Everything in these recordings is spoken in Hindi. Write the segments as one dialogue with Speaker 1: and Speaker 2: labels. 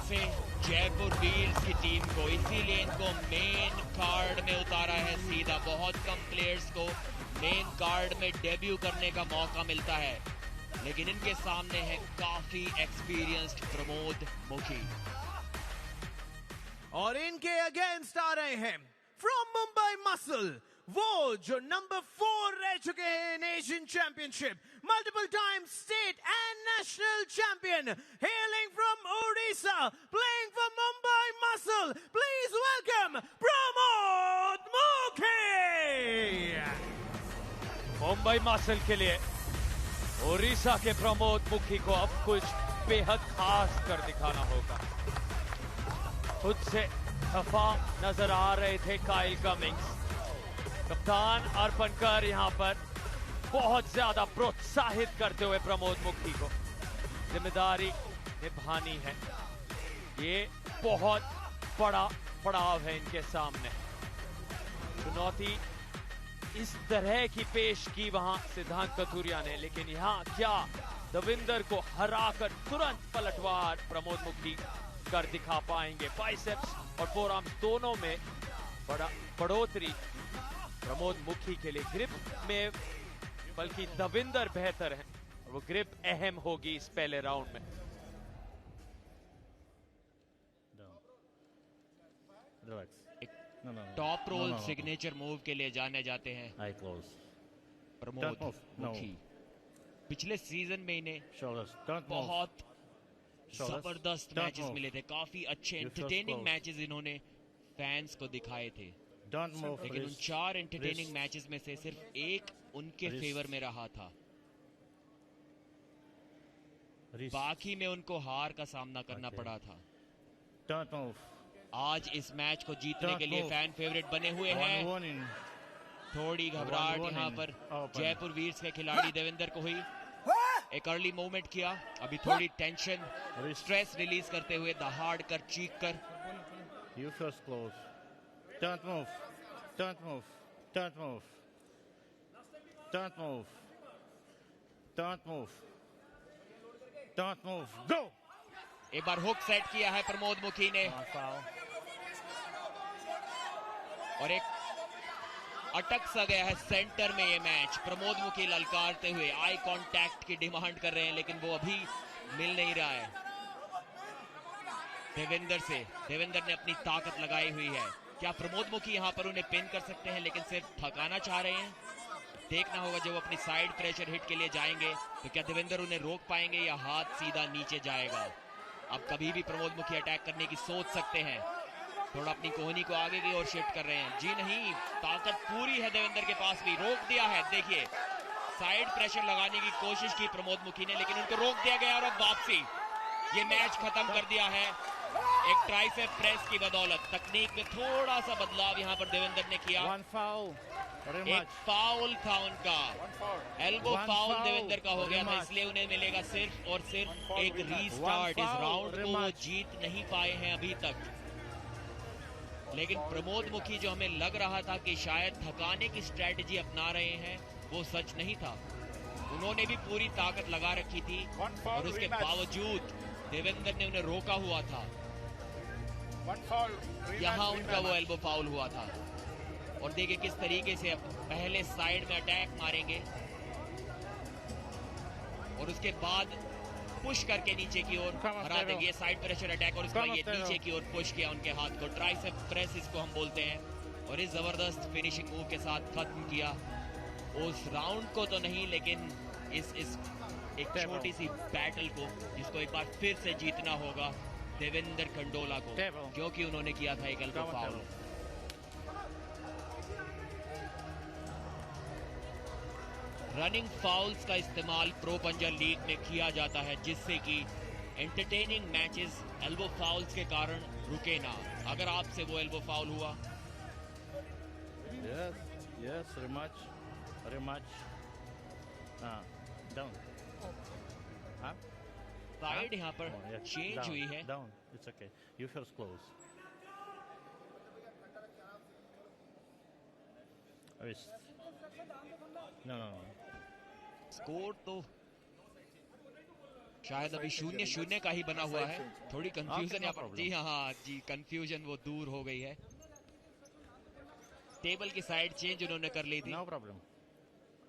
Speaker 1: से जयपुर वीर्स की टीम को, इसीलिए इनको मेन कार्ड में उतारा है सीधा। बहुत कम प्लेयर्स को मेन कार्ड में डेब्यू करने का मौका मिलता है, लेकिन इनके सामने है काफी एक्सपीरियंस्ड प्रमोद मुखी।
Speaker 2: और इनके अगेंस्ट आ रहे हैं फ्रॉम मुंबई मसल, वो जो नंबर 4 रह चुके हैं इन Asian championship, multiple time state and national champion, hailing from Odisha, playing for Mumbai muscle, please welcome Pramod मुखी।
Speaker 3: मुंबई मसल के लिए ओडिशा के प्रमोद मुखी को अब कुछ बेहद खास कर दिखाना होगा। खुद से खफा नजर आ रहे थे काइल कमिंग्स। कप्तान अर्पण कर यहां पर बहुत ज्यादा प्रोत्साहित करते हुए प्रमोद मुखी को जिम्मेदारी निभानी है। ये बहुत बड़ा पड़ाव है इनके सामने। चुनौती इस तरह की पेश की वहां सिद्धांत कथुरिया ने, लेकिन यहां क्या दविंदर को हराकर तुरंत पलटवार प्रमोद मुखी कर दिखा पाएंगे। बाइसेप्स और फोरआर्म्स दोनों में बड़ा बढ़ोतरी प्रमोद मुखी के लिए। ग्रिप में बल्कि दविंदर बेहतर है और वो ग्रिप अहम होगी इस पहले राउंड में।
Speaker 1: टॉप रोल सिग्नेचर मूव के लिए जाने जाते हैं प्रमोद मुखी। पिछले सीजन में इन्हें बहुत जबरदस्त मैचेस मिले थे, काफी अच्छे एंटरटेनिंग मैचेस इन्होंने फैंस को दिखाए थे। लेकिन उन 4 एंटरटेनिंग मैचेस में से सिर्फ एक उनके फेवर में रहा था, बाकी में उनको हार का सामना करना पड़ा था। आज इस मैच को जीतने के लिए फैन फेवरेट बने हुए हैं। थोड़ी घबराहट यहाँ पर जयपुर वीर्स के खिलाड़ी देवेंद्र को हुई। एक अर्ली मूवमेंट किया, अभी थोड़ी टेंशन स्ट्रेस रिलीज करते हुए दहाड़ कर चीख कर।
Speaker 4: You first close. Don't move. Don't move. Don't move. Don't move. Don't move. Don't move. Go.
Speaker 1: एक बार हुक सेट किया है प्रमोद मुखी ने और एक अटक सा गया है सेंटर में ये मैच। प्रमोद मुखी ललकारते हुए आई कांटेक्ट की डिमांड कर रहे हैं, लेकिन वो अभी मिल नहीं रहा है देवेंद्र से। देवेंद्र ने अपनी ताकत लगाई हुई है। क्या प्रमोद मुखी यहां पर उन्हें पिन कर सकते हैं, लेकिन सिर्फ थकाना चाह रहे हैं। देखना होगा जब वो अपनी साइड प्रेशर हिट के लिए जाएंगे तो क्या देवेंद्र उन्हें रोक पाएंगे या हाथ सीधा नीचे जाएगा। अब कभी भी प्रमोद मुखी अटैक करने की सोच सकते हैं। थोड़ा अपनी कोहनी को आगे की ओर शिफ्ट कर रहे हैं। जी नहीं, ताकत पूरी है देवेंद्र के पास भी। रोक दिया है, देखिए साइड प्रेशर लगाने की कोशिश की प्रमोद मुखी ने, लेकिन उनको रोक दिया गया और अब वापसी। ये मैच खत्म कर दिया है एक ट्राइसेप प्रेस की बदौलत। तकनीक में थोड़ा सा बदलाव यहाँ पर देवेंद्र ने किया। एक फाउल था उनका, एल्बो फाउल देवेंद्र का हो गया था, इसलिए उन्हें मिलेगा सिर्फ और सिर्फ एक रीस्टार्ट। इस राउंड को वो जीत नहीं पाए हैं अभी तक। लेकिन प्रमोद मुखी जो हमें लग रहा था कि शायद थकाने की स्ट्रेटजी अपना रहे हैं, वो सच नहीं था। उन्होंने भी पूरी ताकत लगा रखी थी और उसके बावजूद देवेंद्र ने उन्हें रोका हुआ था। यहाँ उनका वो एल्बो फाउल हुआ था। और देखिए किस तरीके से अब पहले साइड में अटैक मारेंगे और उसके बाद पुश करके नीचे की ओर हरा देंगे। ये साइड प्रेशर अटैक और उसका ये नीचे की ओर पुश किया उनके हाथ को। ट्राइसेप प्रेस इसको हम बोलते हैं। और इस जबरदस्त फिनिशिंग मूव के साथ खत्म किया उस राउंड को तो नहीं, लेकिन इस एक छोटी सी बैटल को, जिसको एक बार फिर से जीतना होगा देवेंद्र खंडोला को, क्योंकि उन्होंने किया था एक एल्बो फाउल। रनिंग फाउल्स का इस्तेमाल प्रो पंजा लीग में किया जाता है, जिससे कि एंटरटेनिंग मैचेस एल्बो फाउल्स के कारण रुके ना। अगर आपसे वो एल्बो फाउल हुआ,
Speaker 4: yes, rematch, down,
Speaker 1: साइड यहाँ पर चेंज हुई है।
Speaker 4: Down, it's okay. You first close. No.
Speaker 1: Score तो शायद अभी 0-0 का ही बना हुआ है। थोड़ी कंफ्यूजन यहाँ पर। जी हाँ जी, कंफ्यूजन वो दूर हो गई है। टेबल की साइड चेंज उन्होंने कर ली थी।
Speaker 4: No problem.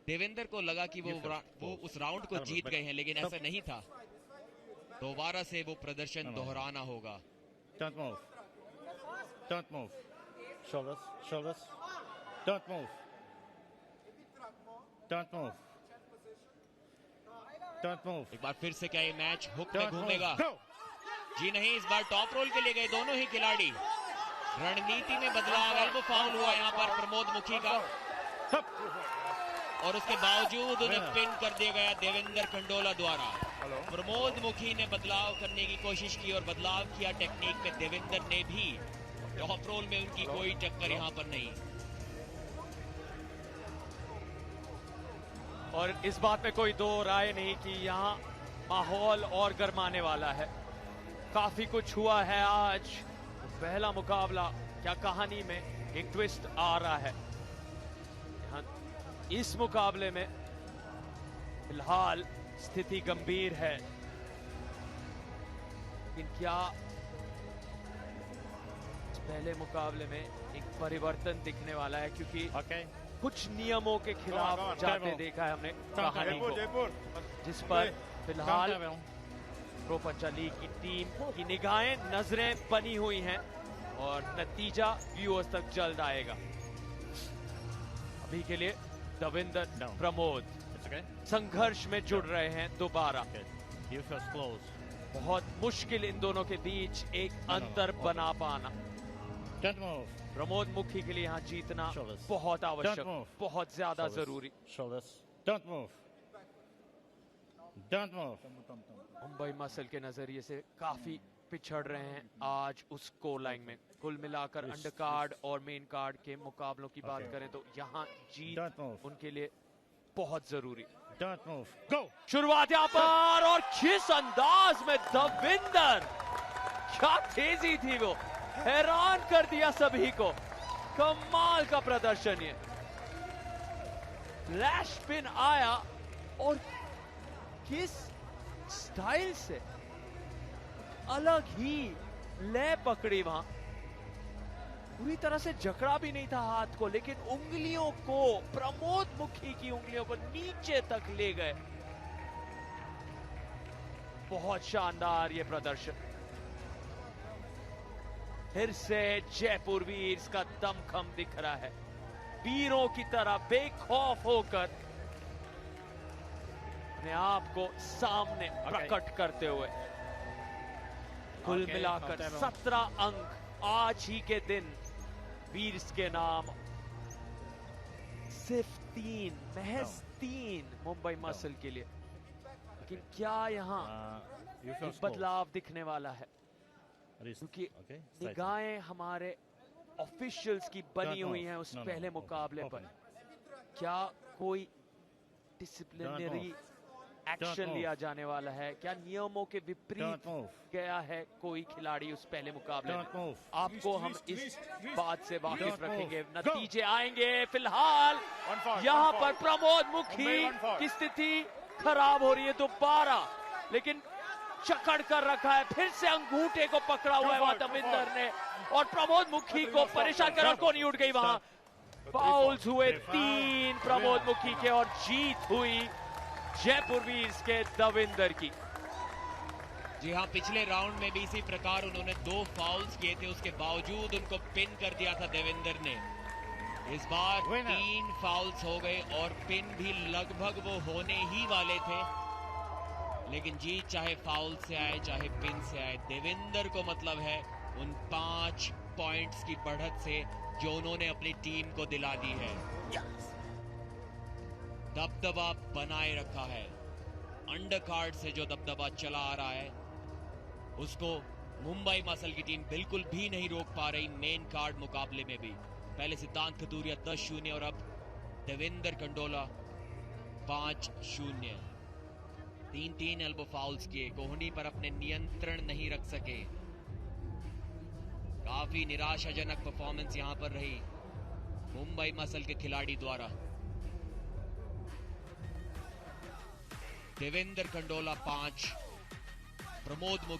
Speaker 1: देवेंद्र को लगा कि वो उस राउंड को जीत गए हैं, लेकिन ऐसा नहीं था। दोबारा से वो प्रदर्शन दोहराना होगा।
Speaker 4: Don't move. Don't move. Shoulders, shoulders. Don't move. Don't move. Don't move.
Speaker 1: एक बार फिर से क्या ये मैच हुक में
Speaker 4: Don't move.
Speaker 1: घूमेगा?
Speaker 4: Go.
Speaker 1: जी नहीं, इस बार टॉप रोल के लिए गए दोनों ही खिलाड़ी। रणनीति में बदलाव, एल्बो फाउल हुआ यहाँ पर प्रमोद मुखी का,
Speaker 4: Up.
Speaker 1: और उसके बावजूद उन्हें पिन कर दिया गया देवेंद्र खंडोला द्वारा। प्रमोद मुखी ने बदलाव करने की कोशिश की और बदलाव किया टेक्निक में। देवेंद्र ने भी टॉप रोल में उनकी कोई टक्कर यहाँ पर नहीं।
Speaker 3: और इस बात में कोई दो राय नहीं कि यहाँ माहौल और गर्माने वाला है। काफी कुछ हुआ है आज। पहला मुकाबला, क्या कहानी में एक ट्विस्ट आ रहा है। यहाँ इस मुकाबले में फिलहाल स्थिति गंभीर है, लेकिन क्या इस पहले मुकाबले में एक परिवर्तन दिखने वाला है? क्योंकि
Speaker 4: Okay.
Speaker 3: कुछ नियमों के खिलाफ
Speaker 4: Go on,
Speaker 3: जाते
Speaker 4: Jaypur.
Speaker 3: देखा है हमने कहानी को, जिस पर फिलहाल प्रो पंचाली की टीम की निगाहें, नजरें बनी हुई हैं और नतीजा व्यूअर्स तक जल्द आएगा। अभी के लिए Devendra
Speaker 4: No.
Speaker 3: Pramod
Speaker 4: It's okay.
Speaker 3: संघर्ष में जुड़ रहे हैं दोबारा।
Speaker 4: Good. You first close.
Speaker 3: बहुत मुश्किल इन दोनों के बीच एक अंतर बना पाना।
Speaker 4: Don't move.
Speaker 3: प्रमोद मुखी के लिए यहाँ जीतना
Speaker 4: Shoulders.
Speaker 3: बहुत
Speaker 4: Don't
Speaker 3: आवश्यक,
Speaker 4: move.
Speaker 3: बहुत ज्यादा
Speaker 4: Shoulders.
Speaker 3: जरूरी।
Speaker 4: Shoulders. Don't move. Don't move.
Speaker 3: Mumbai muscle के नजरिए से काफी पिछड़ रहे हैं आज उस स्कोर लाइन में। कुल मिलाकर अंडर कार्ड और मेन कार्ड के मुकाबलों की बात
Speaker 4: Okay.
Speaker 3: करें तो यहाँ
Speaker 4: Don't
Speaker 3: जीत
Speaker 4: move.
Speaker 3: उनके लिए बहुत जरूरी।
Speaker 4: Don't move. Go.
Speaker 3: शुरुआत यहाँ पर, और किस अंदाज में देवेंद्र, क्या तेजी थी वो, हैरान कर दिया सभी को। कमाल का प्रदर्शन ये। फ्लैश पिन आया और किस स्टाइल से अलग ही ले पकड़ी वहां। पूरी तरह से जकड़ा भी नहीं था हाथ को, लेकिन उंगलियों को, प्रमोद मुखी की उंगलियों को नीचे तक ले गए। बहुत शानदार ये प्रदर्शन। फिर से जयपुर वीर्स का दमखम दिख रहा है। वीरों की तरह बेखौफ होकर अपने आप को सामने प्रकट करते हुए। कुल
Speaker 4: Okay,
Speaker 3: मिलाकर
Speaker 4: okay,
Speaker 3: 17 अंक आज ही के दिन वीर्स के नाम। सिर्फ 3, महज 3 मुंबई मसल के लिए। लेकिन क्या यहाँ
Speaker 4: You
Speaker 3: एक
Speaker 4: first close.
Speaker 3: बदलाव दिखने वाला है?
Speaker 4: Wrist.
Speaker 3: क्योंकि
Speaker 4: Okay. Slightly.
Speaker 3: निगाहें हमारे ऑफिशियल्स की बनी
Speaker 4: Don't
Speaker 3: हुई
Speaker 4: move.
Speaker 3: हैं उस
Speaker 4: No, no,
Speaker 3: पहले
Speaker 4: open,
Speaker 3: मुकाबले
Speaker 4: open.
Speaker 3: पर। क्या कोई डिसिप्लिनरी एक्शन
Speaker 4: move.
Speaker 3: लिया जाने वाला है? क्या नियमों के विपरीत
Speaker 4: Don't move.
Speaker 3: गया है कोई खिलाड़ी उस पहले मुकाबले
Speaker 4: Don't
Speaker 3: में?
Speaker 4: move.
Speaker 3: आपको हम इस बात से वाकिफ
Speaker 4: Don't move.
Speaker 3: रखेंगे।
Speaker 4: Go.
Speaker 3: नतीजे आएंगे। फिलहाल यहाँ पर प्रमोद मुखी की स्थिति खराब हो रही है दोबारा, लेकिन चकड़ कर रखा है। फिर से अंगूठे को पकड़ा हुआ है देवेंद्र ने, और प्रमोद मुखी को परेशान कर, और कोनी उठ गई वहां। फाउल्स हुए 3 प्रमोद मुखी के, और जीत हुई जयपुर वीर्स के देवेंद्र की।
Speaker 1: जी हाँ, पिछले राउंड में भी इसी प्रकार उन्होंने 2 फाउल्स किए थे, उसके बावजूद उनको पिन कर दिया था देवेंद्र ने। इस बार
Speaker 4: Winner.
Speaker 1: 3 फाउल्स हो गए और पिन भी लगभग वो होने ही वाले थे, लेकिन जीत चाहे फाउल से आए चाहे पिन से आए, देवेंद्र को मतलब है उन 5 पॉइंट्स की बढ़त से जो उन्होंने अपनी टीम को दिला दी है। दबदबा बनाए रखा है। अंडर कार्ड से जो दबदबा चला आ रहा है उसको मुंबई मसल की टीम बिल्कुल भी नहीं रोक पा रही। मेन कार्ड मुकाबले में भी पहले सिद्धांत खतूरिया 10-0 और अब देवेंद्र खंडोला 5-0। 3 एल्बो फाउल्स किए, कोहनी पर अपने नियंत्रण नहीं रख सके। काफी निराशाजनक परफॉर्मेंस यहां पर रही मुंबई मसल के खिलाड़ी द्वारा। देवेंद्र खंडोला 5, प्रमोद